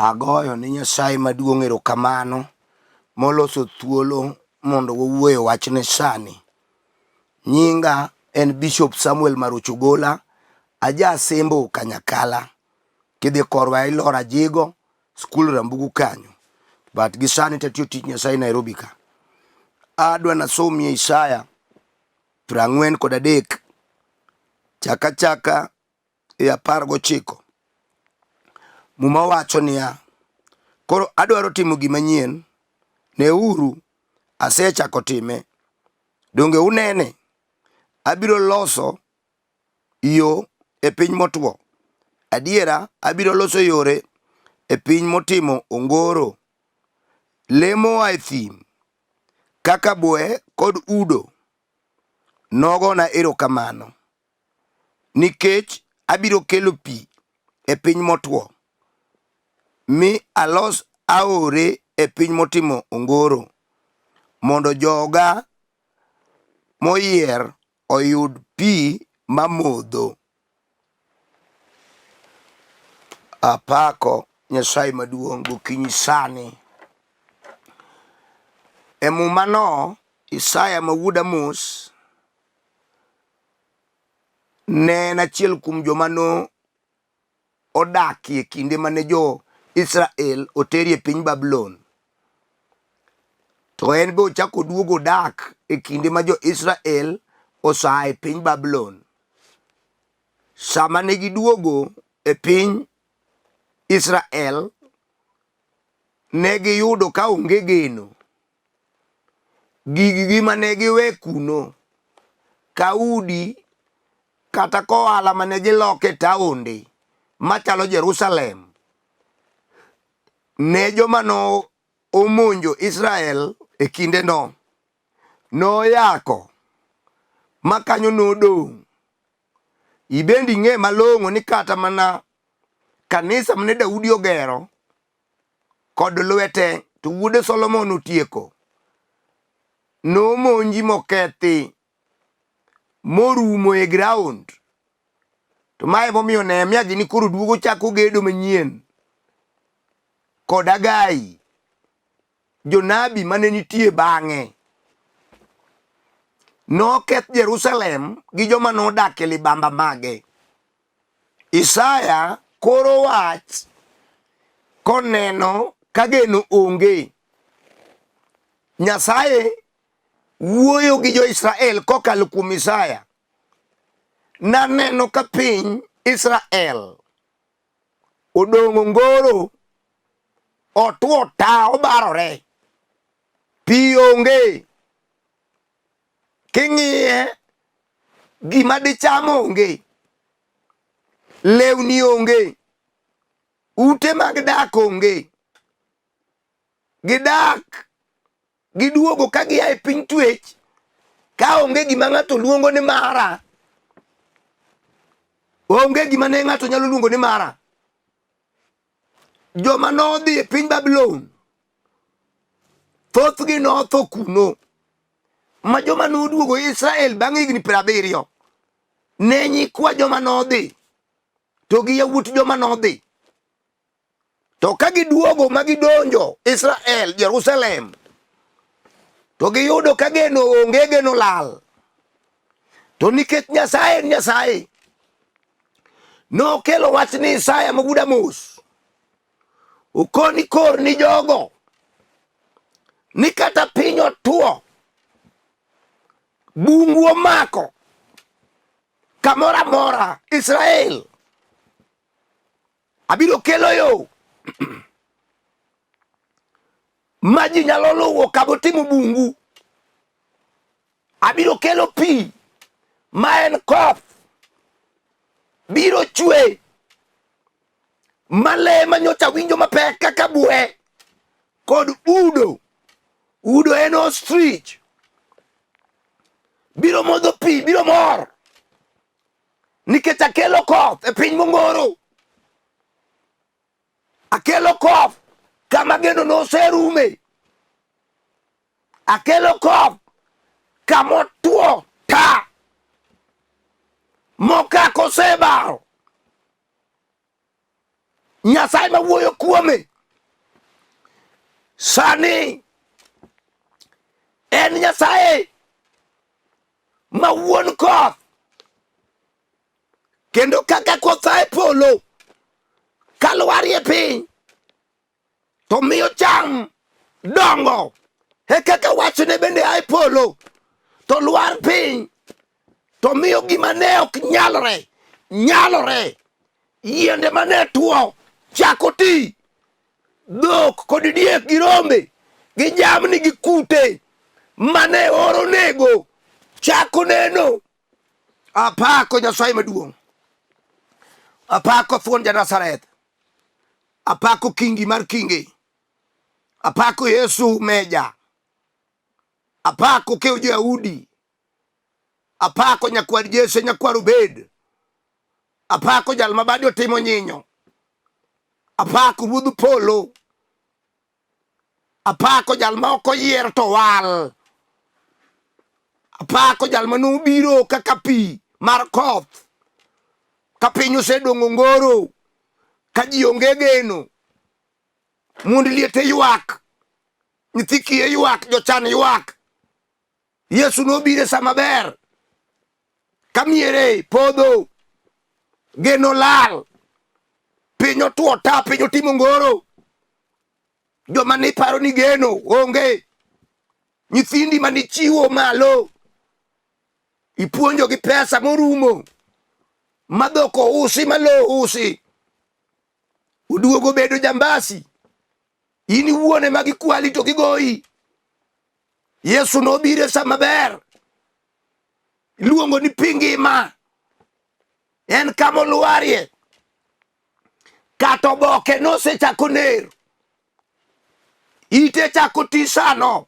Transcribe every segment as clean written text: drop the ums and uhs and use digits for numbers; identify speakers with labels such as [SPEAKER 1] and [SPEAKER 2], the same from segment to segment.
[SPEAKER 1] Agoyo ni Nyasaye maduong' erokamano moloso thuolo mondo wawuoyo wachne sani. Nyinga en Bishop Samuel Maroche Gola, aja sembo Kanyakala. Kidhi korwa ilora jigo, skul Rambugu kanyo. But gisani tatiyo tich Nyasaye Nairobi ka. Adwa nasomie Isaya 43 chaka 19. Muma wacho niya, koro adwaro timo gima nyien, Neuru, asechako time. Donge unene, abiro loso yo e piny motwo. Adiera, abiro loso yore e piny motimo ongoro. Lemo e thim, kaka kod udo, nogona erokamano. Nikech abiro kelo pi e piny motwo, mi alos aore e piny motimo ongoro, mondo joga moyier oyud pi mamodho. Apako Nyasaye maduong' gokinyi sani. E mumano, Isaya mawuod Amos ne en achiel kuom joma no odakie kinde mane jo Israel oteri e piny Babylon. To en be ochako duogo dak e kinde ma jo Israel osa e piny Babylon. Sama ne giduogo e piny Israel, ne giyudo ka onge geno. Gigi mane giwe kuno, ka udi kata kohala mane giloke taonde machalo Jerusalem, ne joma no omonjo Israel e kinde no noyako makanyo nodong'. Ibendi ng'e malong'o ni kata mana kanisa mane Daudi ogero kod lwete to wuode Solomon otieko, nomonji mokethi morumo e ground. To mae momiyo Nehemia gini koro duogo chako gedo manyien kod Agai, jonabi mane nitie bang'e. Noketh Jerusalem gi joma nodak e libamba mage. Isaya koro wach koneno ka geno onge. Nyasaye wuoyo gi jo Israel kokalo kuom Isaya. Naneno ka piny Israel odong' ongoro, otwo ta obarore, pi onge. King'iye, gima dicham onge, lewni onge, ute mag dak onge. Gidak giduogo ka gia e piny twech ka onge gima ng'ato luongo ni mara. Onge gima ne ng'ato nyalo luongo ni mara. Joma nodhi e piny Babylon, thothgi notho kuno. Ma joma noduogo Israel bang' higni 70 ne nyikwa joma nodhi to gi yawuot joma nodhi. To ka giduogo ma gidonjo Israel, Jerusalem, to giyudo ka geno onge, geno lal. To nikech Nyasaye en Nyasaye, nokelo wach ni Isaya mawuod Amos okoni kor ni jogo ni kata piny otwo, bungu omako kamoro amora Israel, abiro kelo yo ma ji nyalo luwo kabotimo bungu. Abiro kelo pi ma en koth biro chwe, male manyocha winjo mapek kaka kod udo. Udo en ostrich, biro modho pi, biro mor, nikech akelo koth e piny mongoro. Akelo koth kama geno noserume. Akelo koth kamotwo ta, mokako sebaro. Nyasaye mawuoyo kuome sani en Nyasaye ma wuon koth, kendo kaka koth ae polo kalwarie piny to miyo cham dongo, e kaka wachne bende ae polo to lwar piny to miyo gima ne ok nyalore. Yiende mane tuo chako ti, dhok kod diek gi rombe gi jamni gi kute mane oro nego chako neno. Apako Nyasaye maduong', apako thuon ja Nazareth, apako kingi mar kinge, apako Yesu meja, apako keo Jaudi, apako nyakwar Jesse nyakwar Obed, apako jal ma bade otimo nyinyo, apako ruodh polo, apako jal ma ok oyier to wal, apako jal ma nobiro kaka pi mar koth ka piny osedong' ongoro, ka ji onge geno, mond liete ywak, nyithi kiye ywak, jochan ywak. Yesu nobiro sa maber ka miere podho, geno lal, piny otuo ta, piny otimo ongoro, joma ni paro ni geno onge, nyithindi manichiwo malo ipuonjo gi pesa morumo, madhok ousi, malo usi, uduogo bedo jambasi, in iwuone ma gikwali to gigoyi. Yesu nobiro sa maber, iluongo ni pi ngima, en kama olwarie, kata oboke nosechako ner, ite chako ti sano.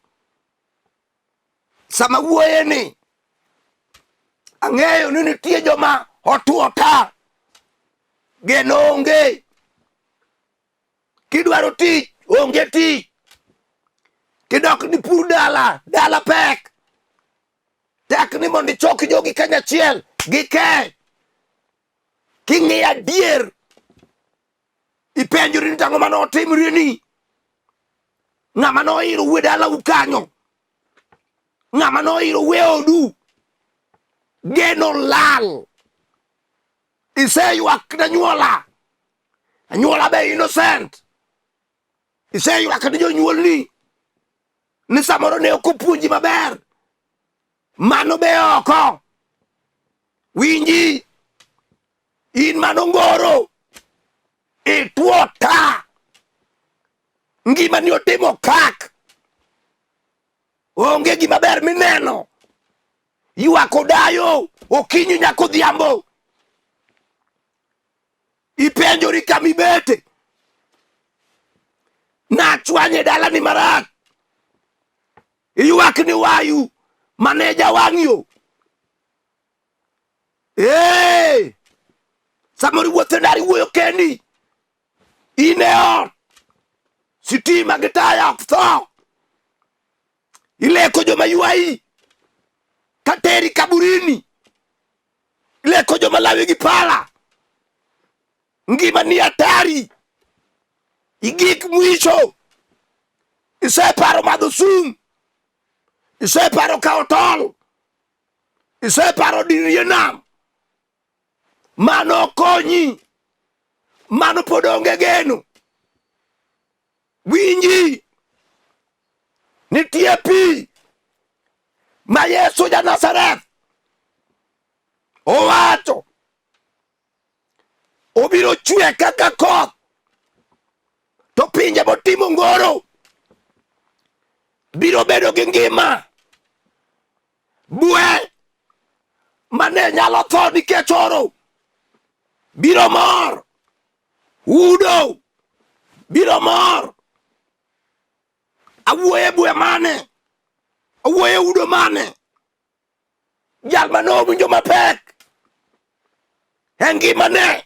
[SPEAKER 1] Sama wuoye ni ang'eyo ni nitie joma otuo ta, geno onge, kidwaro tich onge tich, kidok ni pur dala pek, tek ni mondo ichok jogi kanyachiel gike. King'iyo adier, ipenjori ni tang'o mane otimreni, ng'ama nohiro uwe dala ukanyo, ng'ama nohiro uwe odu, geno lal. Iseywak na anyuola be innocent, iseywak ni jonyuolni ni samoro ne ok opuonji maber, mano be oko. Winji, in mano ngoro, ituo ta, ngima ni otimo kak, onge gima ber mineno, ywak odayo okinyi nyaka odhiambo. Ipenjori kama ibete, nachwanye dala ni marach, ywak ni wayu maneja wang'yo. Samoro wuotho ndari wuoyo kendi, ine ot, sitima gi taya ok tho, ileko joma ywayi kateri kaburini, ileko joma lawi gi pala, ngima ni hatari, igik mwisho. Iseparo madho sum, iseparo kao tol, iseparo diri nam, mano konyi, mano pod onge geno. Winji, nitie pi ma Yesu ja Nazareth owacho obiro chwe kaka koth, to pinje motimo ongoro biro bedo gi ngima. Bwe mane nyalo tho nikech oro biro mor, udo biro mor. Awuoye bwe mane, awuoye udo mane, jal manowinjo mapek e ngimane,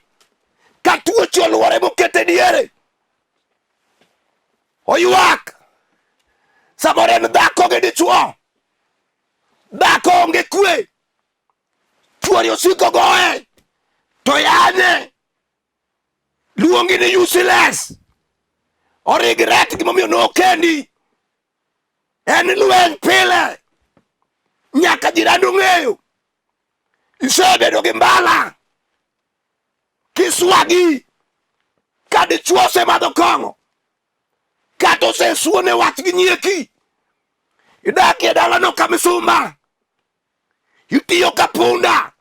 [SPEAKER 1] ka tuoche oluore mokete diere, oywak. Samoro en dhako gi dichuo, dhako onge kwe, chuori osiko goe to yanye, luongi ni useless, origret gimomiyo nokendi. En lweny pile. Nyaka jirani ong'eyo. Isebedo gi mbala. Kiswagi. Ka dichuo osemadho kong'o. Kata osesuone wach gi nyieki. Idakie dalano ka misumba. Itiyo ka punda.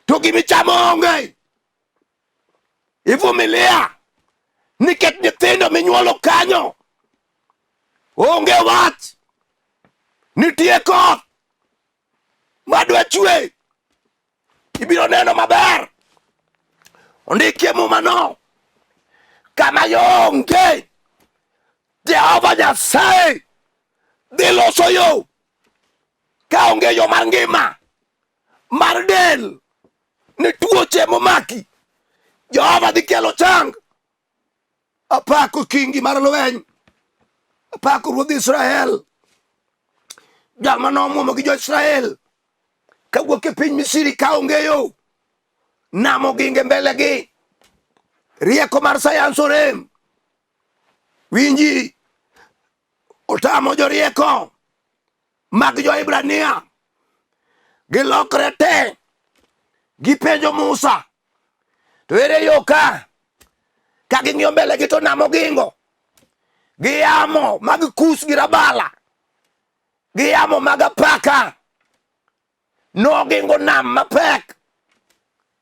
[SPEAKER 1] To gimichamo onge. Ivumilia. Nikech nyithindo minyuolo kanyo. Onge wach. Nitie koth. Madwa chwe. Ibiro neno maber. Ondikie mumano. Kama yonge. Jehova Nyasaye dhi loso yo. Ka onge yo mar ngima. Mar del. Ni tuoche momaki. Jehova dhi kelo chang. Apako kingi mar lweny. Apako ruodh Israel. Jama nomuomo gi jo Israel. Kawuok e piny Misri ka onge yo. Namo ginge mbele gi. Rieko mar sayans orem. Winji. Otamo jorieko. Mag jo Ibrania. Gilokre te. Gipenjo Musa. To ere yo ka. Ka ging'iyo mbele gi to namo gingo. Giyamo mag kus gi rabala. Giyamo mag apaka. Nogingo nam mapek.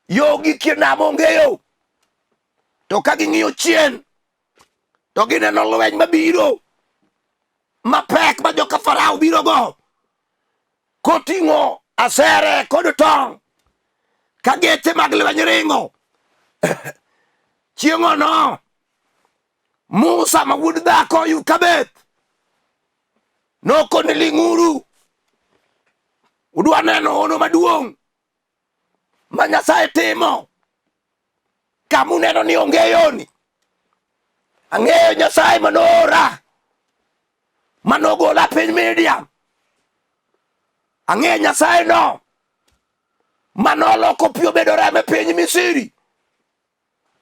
[SPEAKER 1] Yo gikie nam onge yo. To ka ging'iyo chien. To gineno lweny mabiro. Mapek ma joka Farao biro go. Koting'o asere kod tong'. Ka gete mag lweny ringo. Chieng'o no. Musa ma wuod dhako yu kabeth. Nokone ling'uru. Udwa neno hono maduong'. Ma Nyasaye timo. Kamuneno ni onge yoni. Ang'eyo Nyasaye manora. Manogola piny Midian. Ang'eyo Nyasaye no. Manoloko pi obedo remo e piny Misri.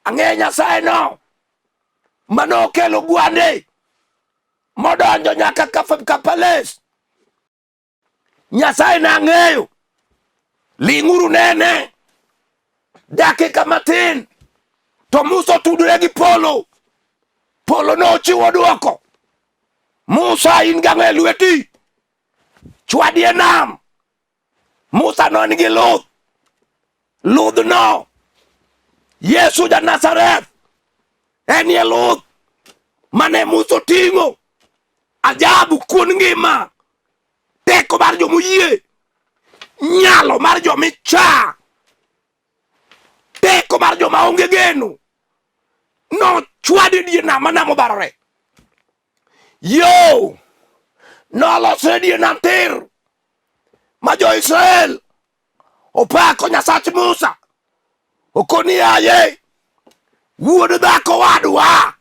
[SPEAKER 1] Ang'eyo Nyasaye no. Manokelo gwande. Modonjo nyaka Kapales. Nyasaye na ang'eyo. Ling'uru nene. Dakika matin. To Musa otudore gi polo. Polo no ochiwo duoko. Musa in gang'o e lweti. Chwadi e nam. Musa no nigi luth. Luth no. Yesu ja Nazareth. Enie luth. Mane Musa oting'o. Ajabu kuon ngima. Teko mar jomoyie. Nyalo mar jomicha. Teko mar joma onge geno. No chwadi die nam manam obarore. Yo. Nolosre die nam tir. Ma jo Israel. Opako Nyasach Musa. Okoni aye. Wuod dhako wadwa.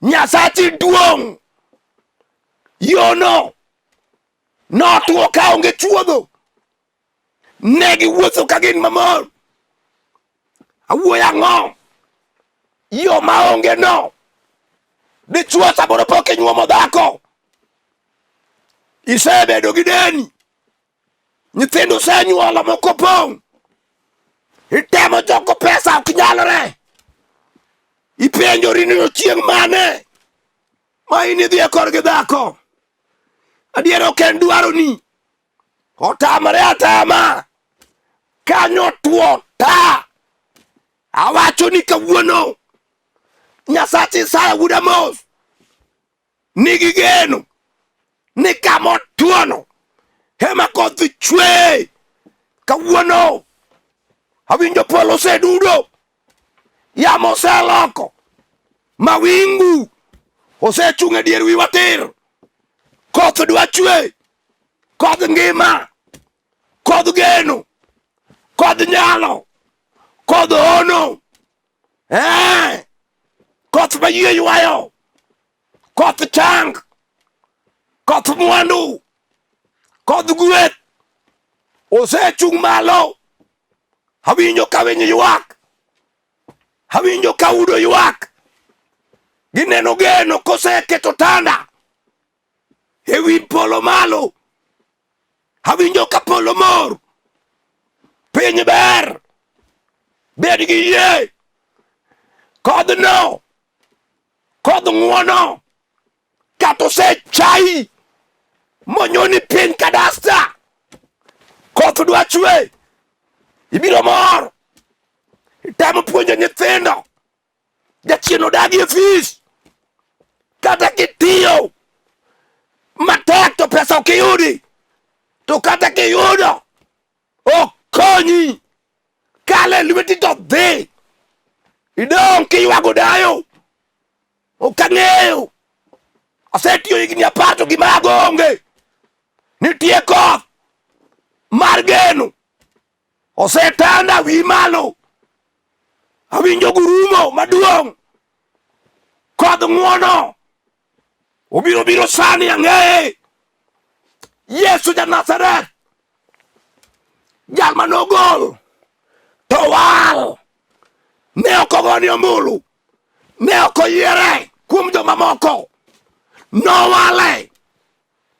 [SPEAKER 1] Nyasachi duong'. Yo no. Notwo ka onge chuodho. Negi wuotho ka gin mamor. Awuoyo ang'o. Yo ma onge no. Dichuo saboro pok inyuomo dhako. Isebedo gi deni. Nyithindo senyuolo moko pong'. Itemo choko pesa ok nyalore. Ipenjori ni chieng' mane. Ma in idhi e korgi dhako. Adiero ok en dwaro ni. Otamre atama. Kanyo tuo ta. Awacho ni kawuono. Nyasach Isaya wuod Amos. Nigi geno. Ni kama otuono. Hema koth chwe. Kawuono. Awinjo polo osedudo. Yamo oseloko. Mawingu. Osechung' e dier wiwa tir. Koth dwa chwe. Koth ngima. Koth geno. Koth nyalo. Koth ono. Koth mayie ywayo. Koth chang. Koth mwandu. Koth gweth. Osechung' malo. Awinjo ka winy ywak. Awinjo ka udo ywak. gineno geno koseketo tanda ewi polo malo. Awinjo ka polo mor, piny ber, bed gi yie, kodh no, kodh ng'uono, kata osechai monyoni piny kadasta, koth dwa chwe, ibiro mor, itemo puonjo nyithindo, jachien odagi e fis, kata kitiyo matek to pesa ok iyudi, to kata kiyudo okonyi, kale lweti to dhi, idong' kiywago dayo. Ok ang'eyo, asetiyo higni 10 to gimago onge. Nitie koth mar geno, osetanda wi malo, awinjo gurumo maduong', kodh ng'uono obiro sani, ang'eye. Yesu ja Nazareth, jal manogol to wal, ne ok ogoni ombulu, ne ok oyiere kuom joma moko, nowale.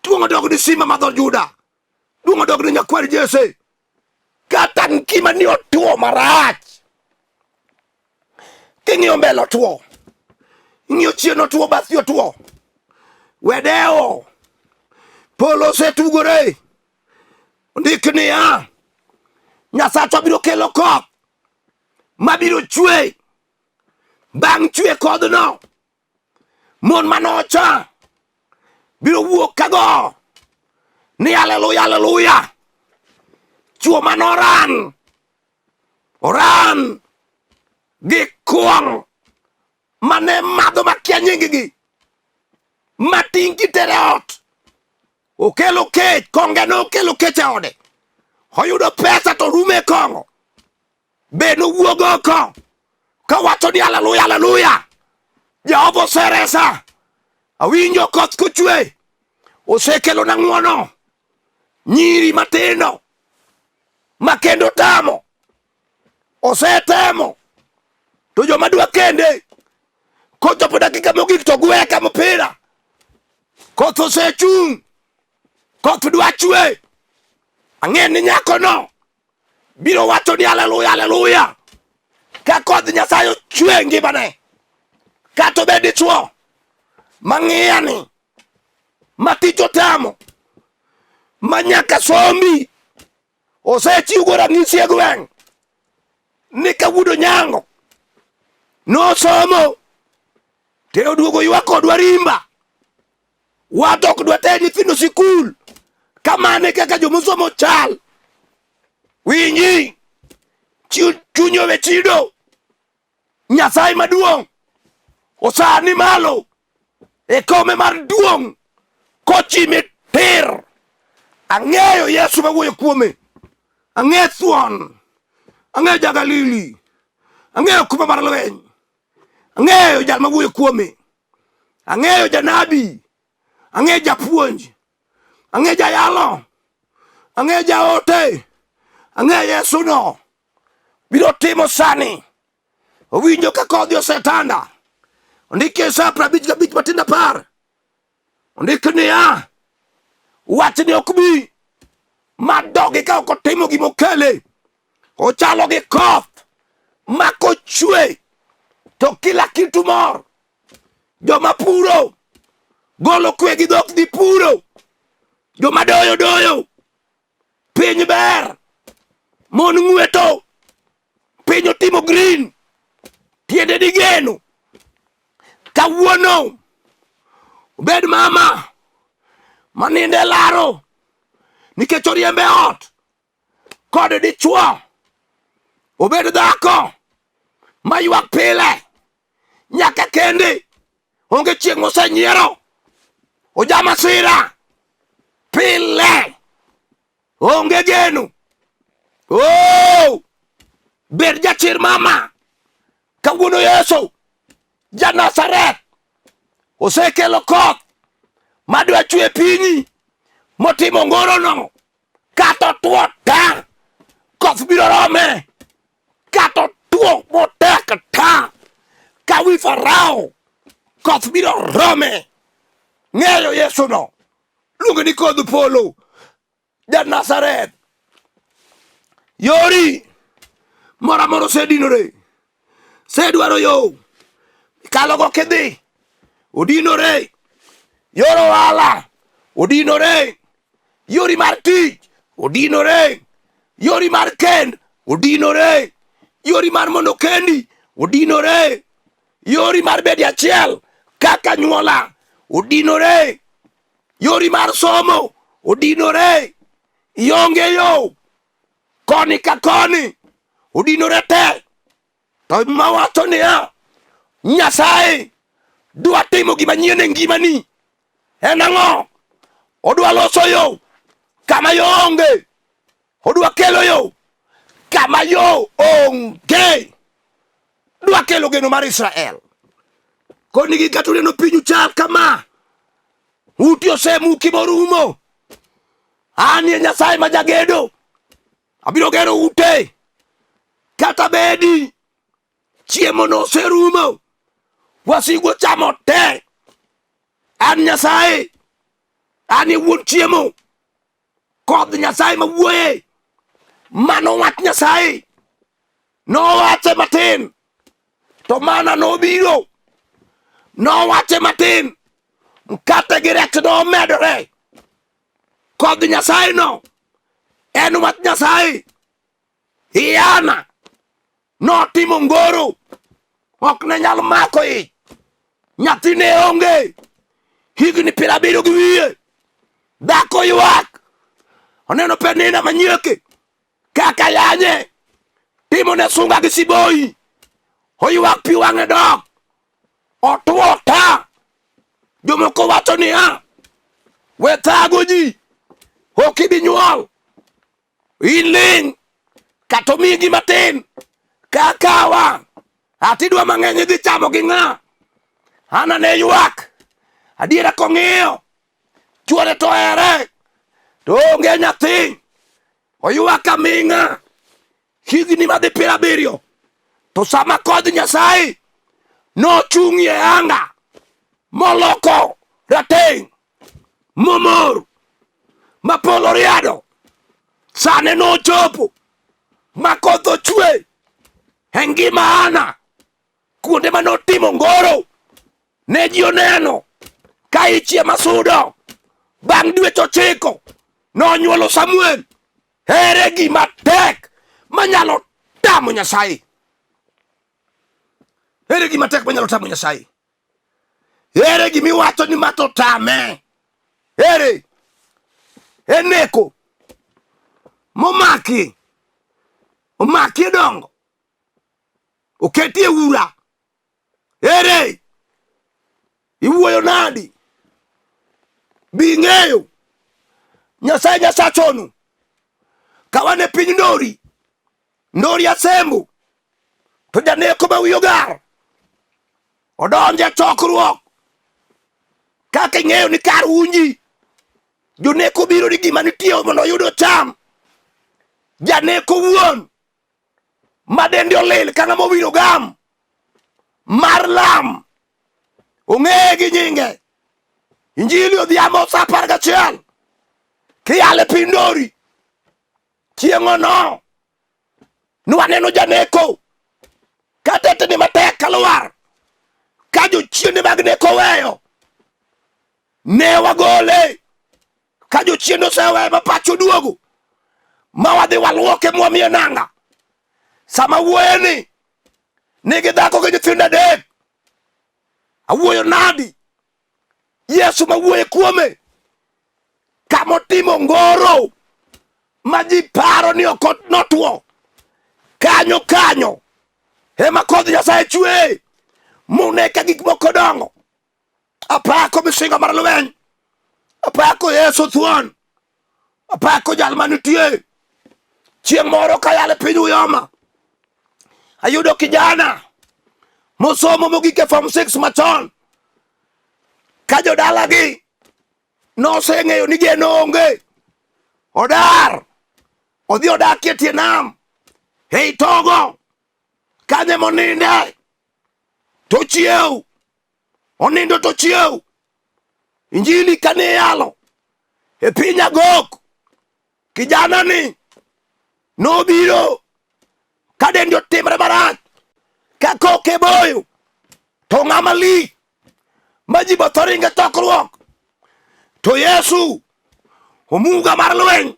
[SPEAKER 1] Duong' odog ni Simba ma dho Juda, duong' odog ni nyakwar Jesse. Kata ngima ni otuo marach, king'iyo mbele otuo, ing'iyo chien otuo, bathi otuo, wedeo polo osetugore. Ondik niya, Nyasachwa biro kelo koth mabiro chwe. Bang' chwe kodhno, mon manocha biro wuok kago ni haleluya, haleluya. Chuo manoran, oran gi kuong' mane madho makia nying-gi, mating' kitere ot, okelo kech. Konge no okelo kech e ode, oyudo pesa to rume kong'o, be nowuog oko kawacho ni haleluya, haleluya, Jehova oseresa. Awinjo koth kochwe, osekelo na ng'uono, nyiri matindo makendo tamo, osetemo, to joma dwa kende kochopo dakika mogik to gwe ka mpira. Koth osechung', koth dwa chwe. Ang'e ni nyako no biro wacho ni haleluya, haleluya, ka koth Nyasaye ochwe ngimane. Kata obed dichuo mang'iyani, matich otamo, manyaka sombi, osechiwo ranyisi e gweng' ni kawuono nyango nosomo, te oduogo ywak kodwa rimba, wat ok dwa ter nyithindo sikul. Kamane kaka jomosomo chal. Winji, chunyo we chido, Nyasaye maduong' osani malo e kome mar duong' kochime tir. Ang'eyo Yesu mawuoyo kuome, ang'e thuon, ang'eyo ja-Galili, ang'eyo kuma mar lweny, ang'eyo jal mawuoyo kuome, ang'eyo janabi, ang'eyo japuonj, ang'eyo jayalo, ang'eyo jaote, ang'eyo Yesu no biro timo sani. Owinjo ka kodhi osetanda. Ondike Isaya 55 matinda par, ondik niya, wach ni ok bi madogi ka ok otimo gimokele. Ochalo gi koth ma kochwe to kila kitu mor. Joma puro golo kwe gi dhok dhi puro, joma doyo doyo, piny ber, mon ng'weto, piny otimo green, tiende di geno. Kawuono obed mama maninde laro nikech oriembe ot, kod dichuo, obed dhako maywak pile nyaka kende, onge chieng' mosenyiero, oja masira pile, onge geno. Oh, bed jachir mama, kawuono Yesu ja Nazareth osekelo koth madwa chwe pinyi, motimo ongoro no. Kata tuo ta, koth biro rome. Kata tuo motek ta, kawi Farao koth biro rome. Ng'eyo Yesu no luongo ni kodh polo, ja Nazareth. Yori moro amora osedinore, sedwaro yo kalo go kidhi odinore, yor ohala odinore, yori mar tich odinore, yori mar kend odinore, yori mar mondo kendi odinore, yori mar bedi achiel kaka nyuola odinore, yori mar somo odinore, ionge yo koni ka koni odinore te. To mawacho niya, Nyasaye dwa timo gima nyien e ngimani. En ang'o? Odwa loso yo kama yo onge, odwa kelo yo kama yo onge, dwa kelo geno mar Israel. Koni gi kata uneno pinyu chal kama, uti osemuki morumo, an e Nyasaye ma jagedo, abiro gero ute. Kata bedi chiemo no oserumo, wasigu chamo te, an Nyasaye, an e wuon chiemo. Kodh Nyasaye ma wuoye, mano wach Nyasaye nowache matin, to mana nobiro, nowache matin, mkate gi rech nomedore. Kodh Nyasaye no en wach Nyasaye. Iyana notimo ongoro, ok ne nyal mako ich, nyathine onge, higni 70 gi wiye, dhako ywak, oneno penina manyieke kaka yanye, timo ne sunga gi siboi, oywak pi wang'e dok, otuo ta. Jomoko wacho niya, we thago ji, ok ibi nyuol, in ling kata omigi matin kakawa, atidwa mang'eny idhi chamo gi ng'a. An ane ywak, adiera kong'iyo chuore to ere, to onge nyathi, oywak aming'a, higni madhi 70. To sama kodh Nyasaye nochung'ie anga, moloko rateng' momor, ma polo riado, sane nochopo ma koth ochwe e ngima ana, kuonde manotimo ongoro ne ji oneno ka ichie masudo. Bang' dweche 9 nonyuolo Samuel. Ere gima tek manyalo tamo Nyasaye? Ere gima tek manyalo tamo Nyasaye? Ere gima iwacho ni mato tame? Ere eneko momaki, omaki dongo, oketi e ura. Ere iwuoyo nadi? Bi ng'eyo Nyasaye Nyasachonu kawane piny ndori asembo, to janeko ma wiyo gar odonje chokruok. Kaka ing'eyo ni kar unji joneko biro ni gima nitie mondo oyudo cham, janeko wuon ma dende olil ka ng'ama owiro gam mar lam, ong'eye gi nyinge. Injili odhiambo sa 11 kiyale piny ndori. Chieng'o no nwaneno janeko ka tetni matek kalwar, ka jochiende mag neko weyo, ne wagole. Ka jochiende oseweyo ma pacho duogo, ma wadhi walwoke mwamiye nanga. Sama wuoyeni nigi dhako gi nyithindo 3. Awuoyo nadi? Yesu ma wuoye kuome, kamotimo ongoro ma ji paro ni ok notwo, kanyo ema kodh Nyasaye chwe moneka gik moko dongo. Apako misinga mar lweny, apako Yesu thuon, apako jal manitie. Chieng' moro kayale piny Uyoma, ayudo kijana mosomo mogik e form 6 machon, ka jodalagi noseng'eyo ni geno onge. Odar odhi odakie tie nam ei Togo, kanye moninde, to chiew onindo to chiew. Injili kane yalo e piny Agok. Kijana ni nobiro ka dendi otimre marach, ka koke boyo, to ng'ama lich ma ji both oringe chokruok. To Yesu omuga mar lweny,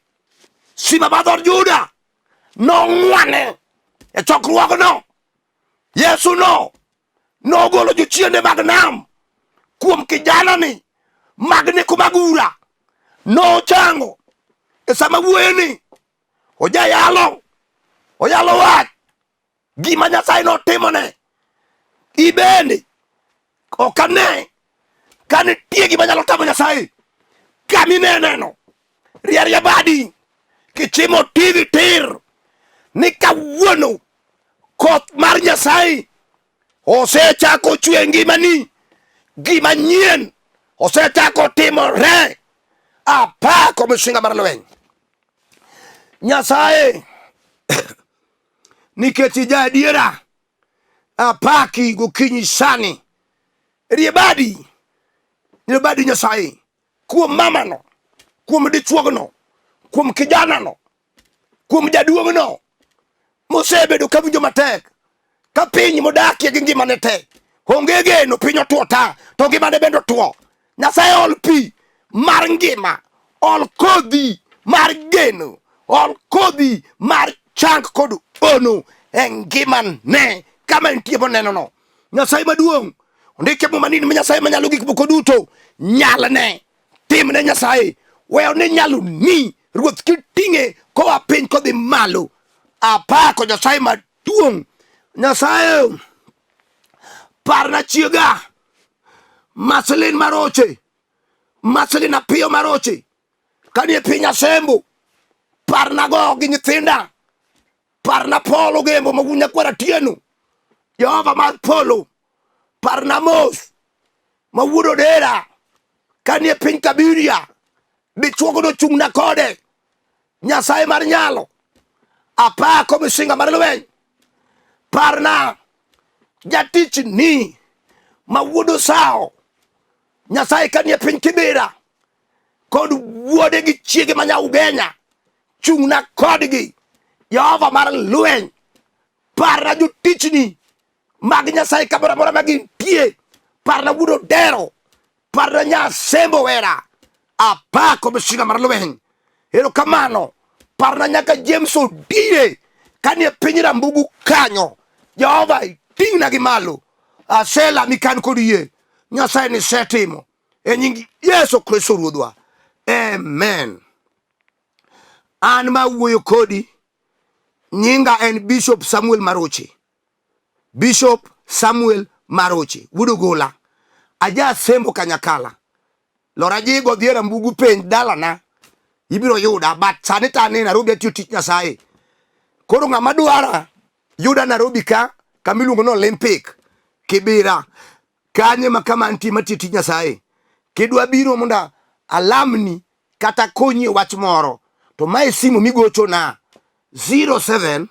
[SPEAKER 1] sima ma dhod Juda nong'wane e chokruogno. Yesu nogolo jochiende mag nam kuom kijana ni magne kumagura. Nochango e sama wuoyeni oyalo wach gima Nyasaye notimone. Ibende ok ane ka nitie gima nyalo tamo Nyasaye kamineneno riaria badi kichimo tivi tir ni kawuono koth mar Nyasaye osechako chwe ngimani. Gima nyien osechako timore. Apako misinga mar lweny. Nyasaye nikech ija adiera, apaki gokinyi sani. Riebadi Nyasaye kuom mamano, kuom dichuogno, kuom kijanano, kuom jaduongno mosebedo kawinjo matek, ka piny modakie gi ngimane tek. Onge geno, piny otuo ta, to ngimane bende otuo. Nyasaye ol pi mar ngima, ol kodhi mar geno, ol kodhi mar chang kod ono e ngimane kama entie monenono. Nyasaye maduong' ondike mo manini ma Nyasaye manyalo gik moko duto nyalne. Timne Nyasaye weyo ni nyalo ni ruoth kiting'e koa piny kodhi malo. Apako Nyasaye maduong'. Nyasaye parna chiega Maslin Maroche, Maslin Apio Maroche, kanie piny Asembo. Parna go gi nyithinda, parna Polo Gembo magunya kwara tieno, Jehova mar Polo. Parna Mos mawuodo dera kanie piny Kabiria, dichuogo no chung'na kode. Nyasaye mar nyalo, apako misinga mar lweny. Parna jatich ni mawuodo sao, Nyasaye kanie piny Kibera, kod wuode gi chiege manya Ugenya, chung'na kodgi. Jehova mar lweny, parna jotichni mag Nyasaye kamoro amora ma gintie. Parna wuodo dero, parna Nyasembo wera. Apako misinga mar lweny. Erokamano. Parna nyaka James Odire kanie piny Rambugu kanyo. Jehova ting'na gi malo. Asela mikan kod yie. Nyasaye ni setimo e nying Yesu Kristo Ruodhwa. Amen. An ma wuoyo kodi nyinga en Bishop Samuel Maroche. Bishop Samuel Maroche. Wudu gola. Aja sembo kanyakala. Lora jigo dhiera Rambugu piny dalana. Ibiro yuda, but sanita ne Nairobi atiyo tich Nyasaye. Koro ng'ama dwara yuda Nairobi ka kamiluongo no Olympic Kibera kanye makama antie matiyo tich Nyasaye. Kidwa biro monda alamni kata konyi wach moro, to mae simu migocho na 07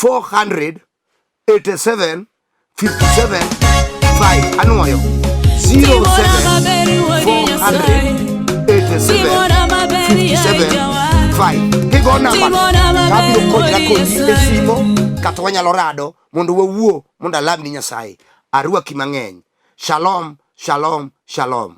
[SPEAKER 1] 400 87 57 5. Anuoyo 07 400 87 Kigo namba kabiro konyra kodi e simo kata wanyalo rado mondo wawuo mondo alamni Nyasaye. Arwaki mang'eny. Shalom, shalom, shalom.